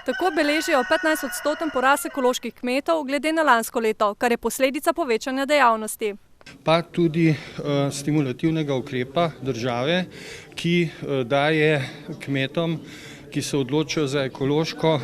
Tako beležijo 15-odstoten porast ekoloških kmetov glede na lansko leto, kar je posledica povečanja dejavnosti. Pa tudi stimulativnega ukrepa države, ki daje kmetom, ki se odločijo za ekološko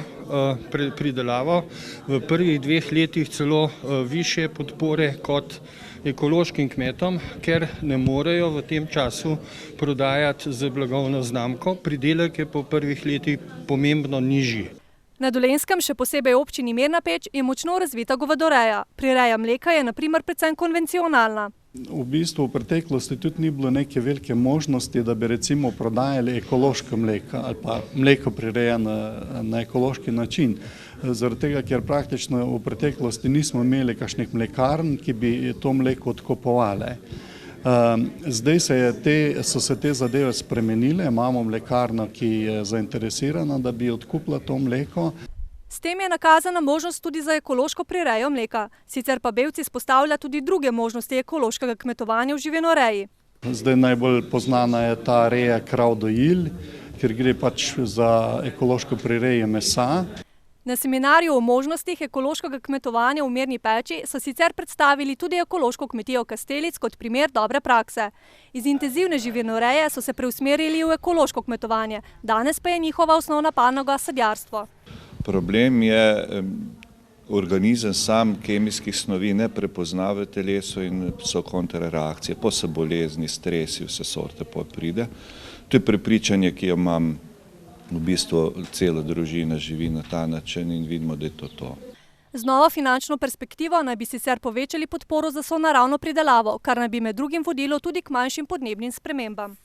pridelavo, v prvih 2 letih celo višje podpore kot ekološkim kmetom, ker ne morejo v tem času prodajati z blagovno znamko. Pridelek je po prvih letih pomembno nižji. Na Dolenjskem, še posebej v občini Mirna Peč, je močno razvita govedoreja. Prireja mleka je na primer predvsem konvencionalna. V bistvu v preteklosti tudi ni bilo neke velike možnosti, da bi recimo prodajali ekološko mleko ali pa mleko prirejeno na ekološki način. Zaradi tega, ker praktično v preteklosti nismo imeli kakšnih mlekarn, ki bi to mleko odkupovale. Zdaj so se te zadeve spremenile, imamo mlekarno, ki je zainteresirana, da bi odkupila to mleko. S tem je nakazana možnost tudi za ekološko prirejo mleka. Sicer pa Bevc izpostavlja tudi druge možnosti ekološkega kmetovanja v živinoreji. Zdaj najbolj poznana je ta reja krav dojilj, ker gre pač za ekološko prirejo mesa. Na seminarju o možnostih ekološkega kmetovanja v Mirni Peči so sicer predstavili tudi ekološko kmetijo Kastelic kot primer dobre prakse. Iz intenzivne živinoreje so se preusmerili v ekološko kmetovanje, danes pa je njihova osnovna panoga sadjarstvo. Problem je, organizem sam kemijskih snovi ne prepozna v telesu in so kontrareakcije, pa so bolezni, stresi, vse sorte pride. To je prepričanje, ki jo imam. V bistvu cela družina živi na ta način in vidimo, da je to. Z novo finančno perspektivo naj bi sicer povečali podporo za sonaravno pridelavo, kar naj bi med drugim vodilo tudi k manjšim podnebnim spremembam.